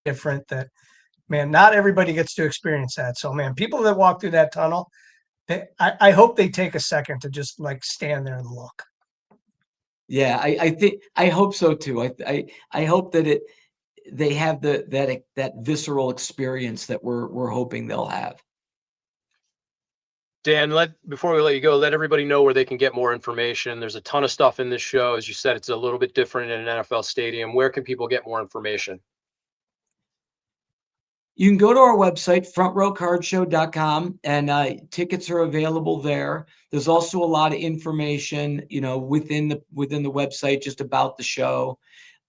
Different that, man, not everybody gets to experience that. So, man, people that walk through that tunnel, I hope they take a second to just like stand there and look. Yeah, I hope so too. I hope that they have that visceral experience that we're hoping they'll have. Dan, before we let you go, let everybody know where they can get more information. There's a ton of stuff in this show. As you said, it's a little bit different in an NFL stadium. Where can people get more information? You can go to our website, frontrowcardshow.com, and tickets are available there. There's also a lot of information, within the website just about the show.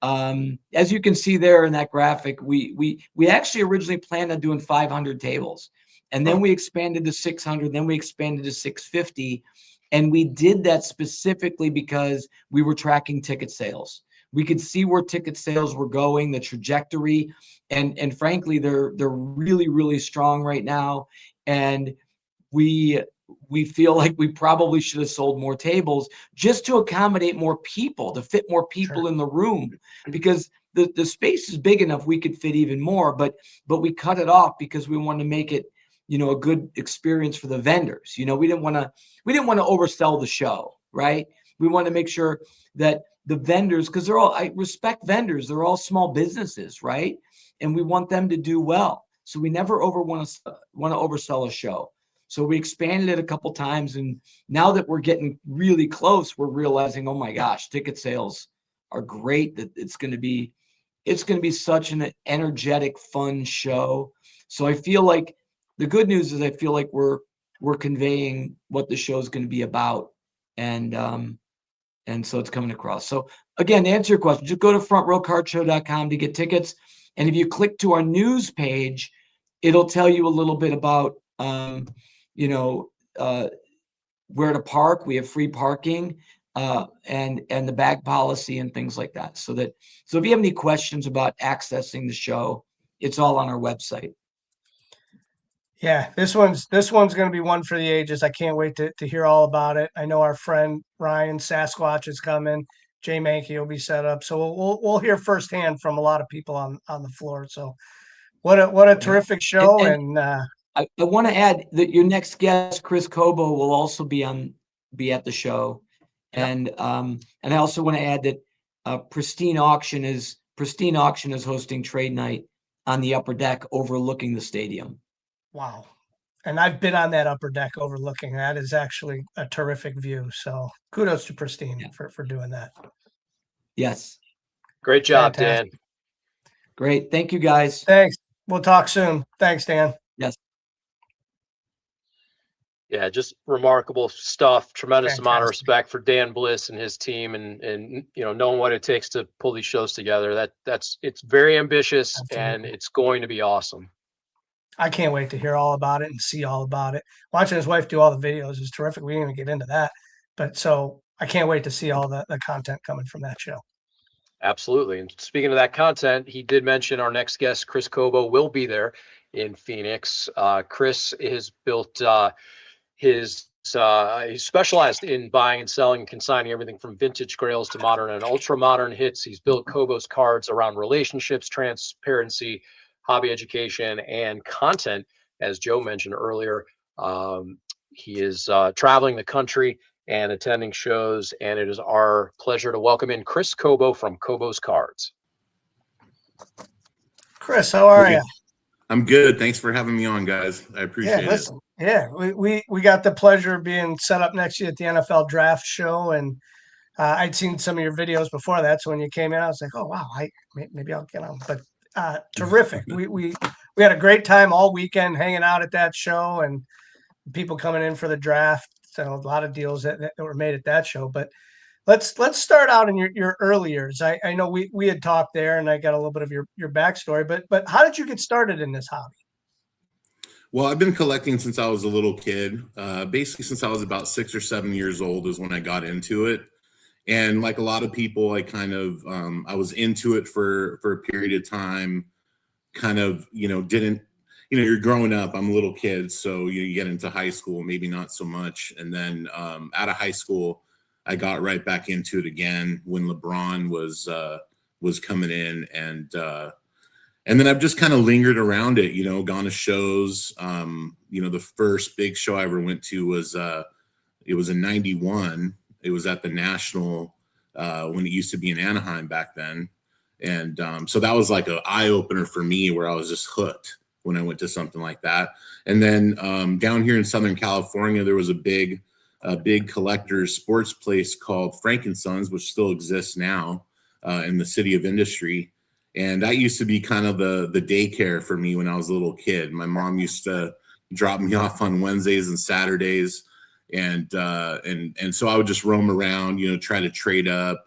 As you can see there in that graphic, we actually originally planned on doing 500 tables, and then we expanded to 600, then we expanded to 650, and we did that specifically because we were tracking ticket sales. We could see where ticket sales were going, the trajectory, and frankly, they're really, really strong right now. And we feel like we probably should have sold more tables just to accommodate more people, to fit more people in the room, because the space is big enough we could fit even more, but we cut it off because we wanted to make it, a good experience for the vendors. We didn't want to oversell the show, right? We want to make sure that the vendors, because I respect vendors, they're all small businesses, right? And we want them to do well. So we never want to oversell a show. So we expanded it a couple times, and now that we're getting really close, we're realizing, oh my gosh, ticket sales are great. That it's going to be such an energetic, fun show. So I feel like the good news is I feel like we're we're conveying what the show is going to be about, and so it's coming across. So again, to answer your question, just go to frontrowcardshow.com to get tickets, and if you click to our news page, it'll tell you a little bit about where to park. We have free parking, and the bag policy and things like that. So if you have any questions about accessing the show, it's all on our website. Yeah, this one's going to be one for the ages. I can't wait to hear all about it. I know our friend Ryan Sasquatch is coming. Jay Mankey will be set up, so we'll hear firsthand from a lot of people on the floor. So what a terrific show! And I want to add that your next guest, Chris Cobo, will also be at the show, and I also want to add that Pristine Auction is hosting trade night on the upper deck overlooking the stadium. Wow. And I've been on that upper deck overlooking. That is actually a terrific view. So kudos to Pristine for doing that. Yes. Great job, Fantastic. Dan. Great. Thank you, guys. Thanks. We'll talk soon. Thanks, Dan. Yes. Yeah, just remarkable stuff. Tremendous amount of Fantastic. respect for Dan Bliss and his team, and knowing what it takes to pull these shows together. It's very ambitious. Absolutely. And it's going to be awesome. I can't wait to hear all about it and see all about it. Watching his wife do all the videos is terrific. We didn't even get into that, but so I can't wait to see all the content coming from that show. Absolutely. And speaking of that content, he did mention our next guest, Chris Cobo, will be there in Phoenix. Chris has built he's specialized in buying and selling and consigning everything from vintage grails to modern and ultra modern hits. He's built Kobo's cards around relationships, transparency, hobby education, and content. As Joe mentioned earlier, he is traveling the country and attending shows, and it is our pleasure to welcome in Chris Cobo from Kobo's Cards. Chris, how are you? I'm good. Thanks for having me on, guys. I appreciate it. Yeah, we got the pleasure of being set up next to you at the NFL Draft Show, and I'd seen some of your videos before that. So when you came in, I was like, oh wow, maybe I'll get on. But terrific. we had a great time all weekend hanging out at that show, and people coming in for the draft. So a lot of deals that were made at that show. But let's start out in your early years. I know we had talked there, and I got a little bit of your backstory. But how did you get started in this hobby? Well, I've been collecting since I was a little kid. Basically, since I was about 6 or 7 years old is when I got into it. And like a lot of people, I kind of I was into it for a period of time. Kind of, didn't. You're growing up. I'm a little kid, so you get into high school, maybe not so much. And then out of high school, I got right back into it again when LeBron was coming in, and then I've just kind of lingered around it. Gone to shows. The first big show I ever went to was it was in '91. It was at the National when it used to be in Anaheim back then, and so that was like an eye opener for me, where I was just hooked when I went to something like that. And then down here in Southern California, there was a big collector's sports place called Frank & Sons, which still exists now in the City of Industry. And that used to be kind of the daycare for me when I was a little kid. My mom used to drop me off on Wednesdays and Saturdays. And so I would just roam around, try to trade up,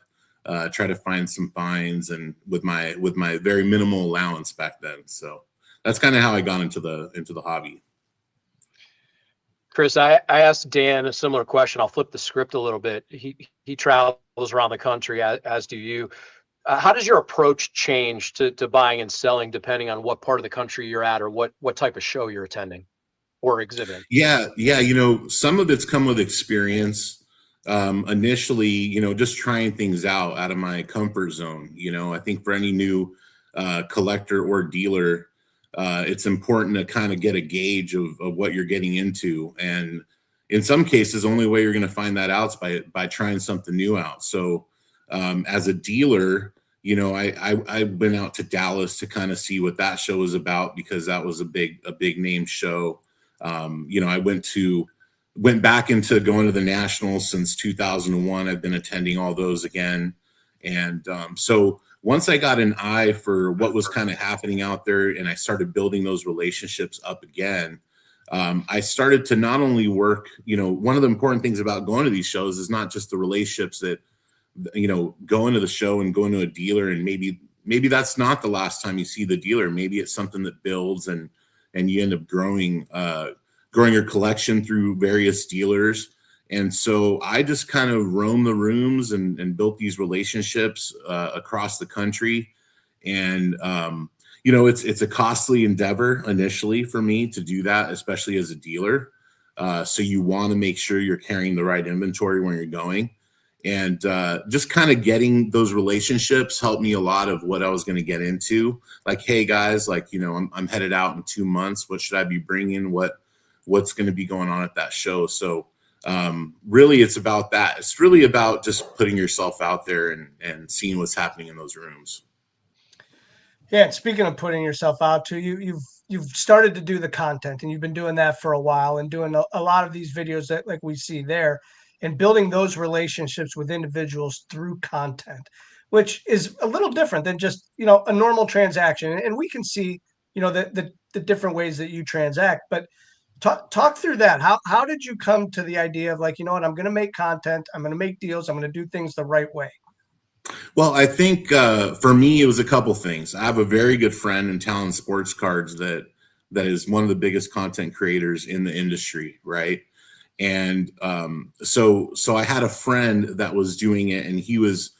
try to find some finds, and with my very minimal allowance back then. So that's kind of how I got into the hobby. Chris, I asked Dan a similar question. I'll flip the script a little bit. He travels around the country, as do you. How does your approach change to buying and selling depending on what part of the country you're at, or what type of show you're attending or exhibiting? Yeah. Some of it's come with experience. Initially, just trying things out of my comfort zone. I think for any new collector or dealer, it's important to kind of get a gauge of what you're getting into. And in some cases, the only way you're going to find that out is by trying something new out. So as a dealer, I went out to Dallas to kind of see what that show was about, because that was a big name show. I went back into going to the Nationals since 2001. I've been attending all those again. And so once I got an eye for what was kind of happening out there, and I started building those relationships up again, I started to not only work, one of the important things about going to these shows is not just the relationships that, going to the show and going to a dealer, and maybe that's not the last time you see the dealer. Maybe it's something that builds, and you end up growing your collection through various dealers. And so I just kind of roamed the rooms and built these relationships across the country. And it's a costly endeavor initially for me to do that, especially as a dealer. So you want to make sure you're carrying the right inventory when you're going. And just kind of getting those relationships helped me a lot of what I was going to get into. Like, hey guys, like, I'm headed out in 2 months. What should I be bringing? What's going to be going on at that show? So really it's about that. It's really about just putting yourself out there and seeing what's happening in those rooms. Yeah, and speaking of putting yourself out too, you've started to do the content, and you've been doing that for a while, and doing a lot of these videos that like we see there, and building those relationships with individuals through content, which is a little different than just a normal transaction. And we can see the different ways that you transact, but talk through that. How did you come to the idea of, like, what, I'm going to make content, I'm going to make deals, I'm going to do things the right way? Well, I think for me, it was a couple things. I have a very good friend in Talon Sports Cards that is one of the biggest content creators in the industry, right? And so I had a friend that was doing it, and he was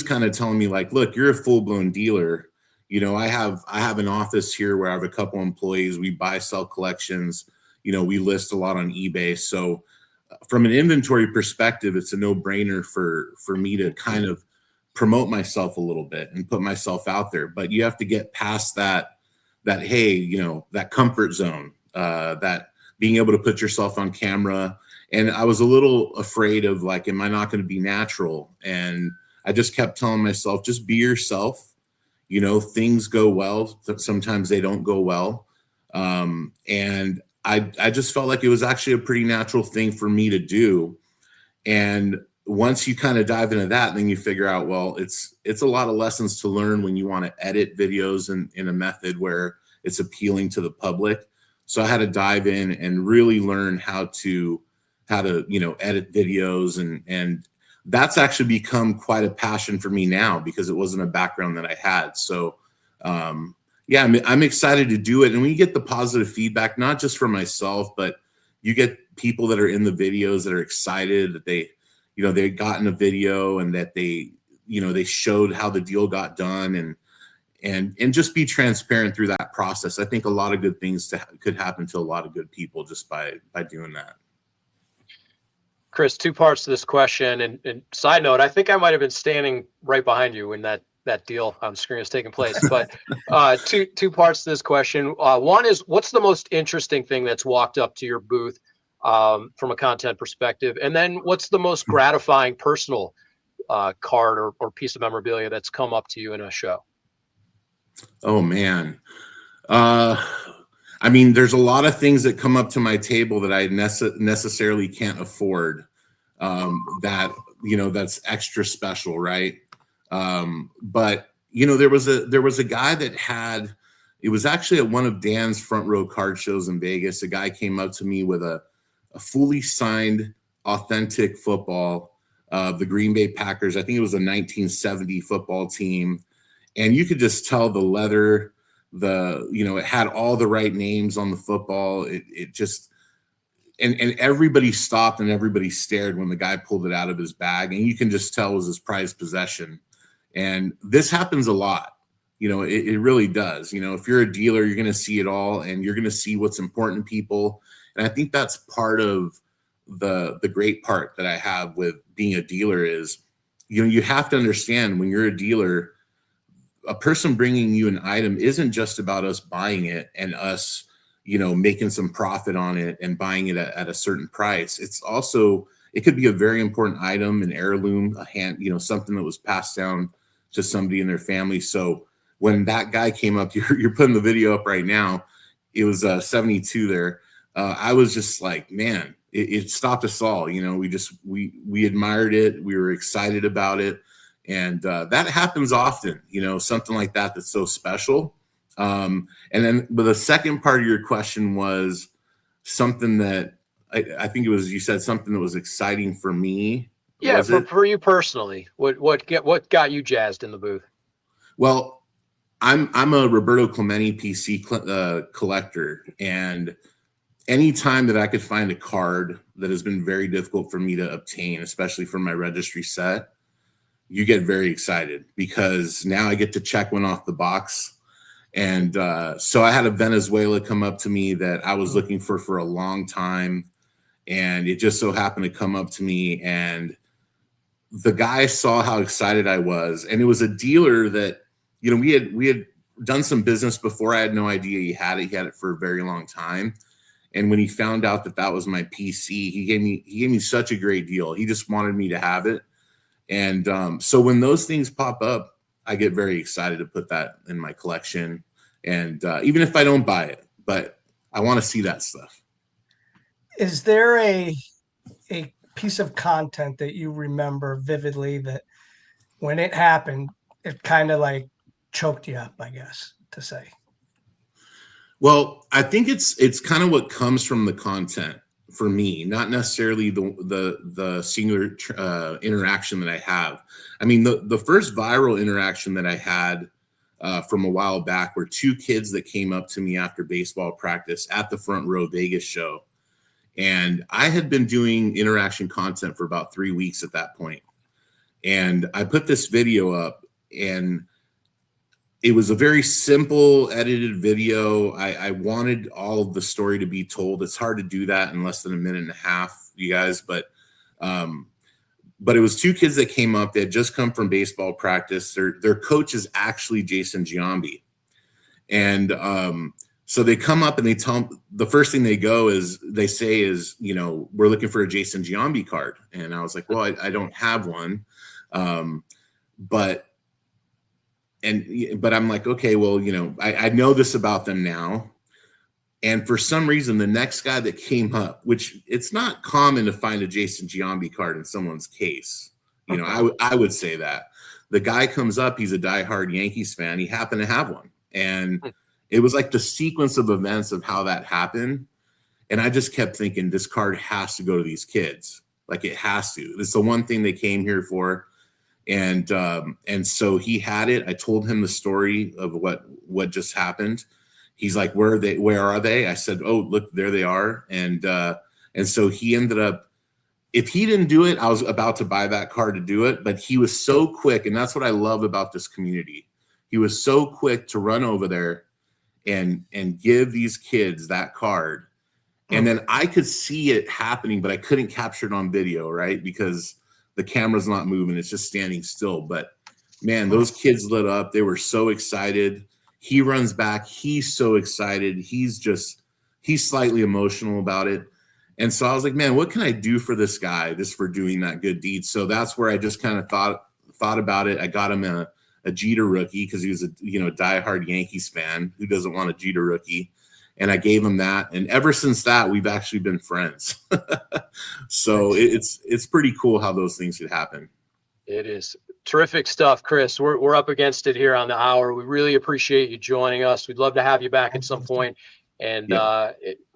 kind of telling me, like, look, you're a full-blown dealer. I have an office here where I have a couple employees. We buy, sell collections. We list a lot on eBay. So from an inventory perspective, it's a no-brainer for me to kind of promote myself a little bit and put myself out there. But you have to get past that hey, that comfort zone, that being able to put yourself on camera. And I was a little afraid of, like, am I not going to be natural? And I just kept telling myself, just be yourself. Things go well. Sometimes they don't go well. And I just felt like it was actually a pretty natural thing for me to do. And once you kind of dive into that, then you figure out, well, it's a lot of lessons to learn when you want to edit videos in a method where it's appealing to the public. So I had to dive in and really learn how to edit videos, and that's actually become quite a passion for me now, because it wasn't a background that I had. So yeah, I'm excited to do it. And when you get the positive feedback, not just from myself, but you get people that are in the videos that are excited that they got in a video, and that they showed how the deal got done, and just be transparent through that process. I think a lot of good things could happen to a lot of good people just by doing that. Chris, two parts to this question. And side note, I think I might have been standing right behind you when that deal on screen is taking place. But two parts to this question. One is, what's the most interesting thing that's walked up to your booth from a content perspective? And then what's the most gratifying personal card or piece of memorabilia that's come up to you in a show? Oh man. I mean, there's a lot of things that come up to my table that I necessarily can't afford, that's extra special. Right. But there was a guy that it was actually at one of Dan's front row card shows in Vegas. A guy came up to me with a fully signed, authentic football of the Green Bay Packers. I think it was a 1970 football team. And you could just tell the leather, it had all the right names on the football. It just, and everybody stopped and everybody stared when the guy pulled it out of his bag. And you can just tell it was his prized possession. And this happens a lot. It really does. If you're a dealer, you're going to see it all, and you're going to see what's important to people. And I think that's part of the great part that I have with being a dealer is, you have to understand, when you're a dealer, a person bringing you an item isn't just about us buying it and us, making some profit on it and buying it at a certain price. It's also, it could be a very important item, an heirloom, something that was passed down to somebody in their family. So when that guy came up, you're putting the video up right now. It was 72 there. I was just like, man, it stopped us all. We admired it. We were excited about it. And that happens often, something like that that's so special. And then, but the second part of your question was, something that I think it was, you said something that was exciting for me. Yeah, Was it? for you personally, what got you jazzed in the booth? Well, I'm a Roberto Clemente PC collector, and anytime that I could find a card that has been very difficult for me to obtain, especially for my registry set, you get very excited because now I get to check one off the box. And so I had a Venezuela come up to me that I was looking for a long time, and it just so happened to come up to me, and the guy saw how excited I was, and it was a dealer that, you know, we had done some business before. I had no idea he had it. He had it for a very long time. And when he found out that that was my PC, he gave me such a great deal. He just wanted me to have it. And so when those things pop up, I get very excited to put that in my collection. And even if I don't buy it, but I want to see that stuff. Is there a piece of content that you remember vividly that when it happened, it kind of like choked you up, I guess, to say? Well, I think it's kind of what comes from the content for me, not necessarily the singular interaction that I have. I mean, the first viral interaction that I had from a while back were two kids that came up to me after baseball practice at the Front Row Vegas show. And I had been doing interaction content for about 3 weeks at that point. And I put this video up, and it was a very simple edited video. I wanted all of the story to be told. It's hard to do that in less than a minute and a half, you guys. But it was two kids that came up. They had just come from baseball practice. Their coach is actually Jason Giambi. And so they come up and they tell them, the first thing they say is, you know, we're looking for a Jason Giambi card. And I was like, well, I don't have one. But I'm like, okay, well, you know, I know this about them now. And for some reason, the next guy that came up, which it's not common to find a Jason Giambi card in someone's case. You know, I would say that. The guy comes up, he's a diehard Yankees fan. He happened to have one. And it was like the sequence of events of how that happened. And I just kept thinking, this card has to go to these kids. Like, it has to. It's the one thing they came here for. And so he had it. I told him the story of what just happened. He's like, where are they? I said, oh, look, there they are. And so he ended up, if he didn't do it, I was about to buy that card to do it, but he was so quick. And that's what I love about this community. He was so quick to run over there and give these kids that card. And then I could see it happening, but I couldn't capture it on video, right? Because the camera's not moving. It's just standing still. But man, those kids lit up. They were so excited. He runs back. He's so excited. He's slightly emotional about it. And so I was like, man, what can I do for this guy just for doing that good deed? So that's where I just kind of thought about it. I got him a Jeter rookie because he was a diehard Yankees fan. Who doesn't want a Jeter rookie? And I gave him that. And ever since that, we've actually been friends. So it's pretty cool how those things could happen. It is terrific stuff, Chris. We're up against it here on the hour. We really appreciate you joining us. We'd love to have you back at some point. And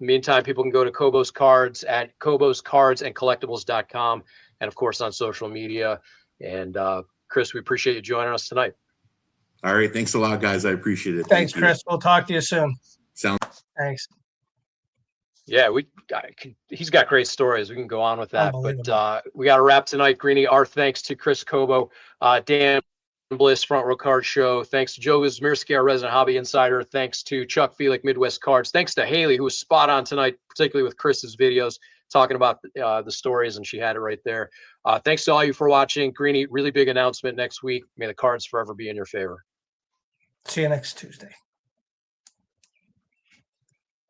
meantime, people can go to Kobo's Cards at koboscardsandcollectibles.com, and of course on social media. And Chris, we appreciate you joining us tonight. All right. Thanks a lot, guys. I appreciate it. Thanks, Chris. We'll talk to you soon. Thanks. Yeah, he's got great stories. We can go on with that, but we got to wrap tonight. Greeny, our thanks to Chris Kobo, Dan Bliss, Front Row Card Show. Thanks to Joe Zmierski, our resident hobby insider. Thanks to Chuck Feelick, Midwest Cards. Thanks to Haley, who was spot on tonight, particularly with Chris's videos, talking about the stories, and she had it right there. Thanks to all you for watching. Greeny, really big announcement next week. May the cards forever be in your favor. See you next Tuesday.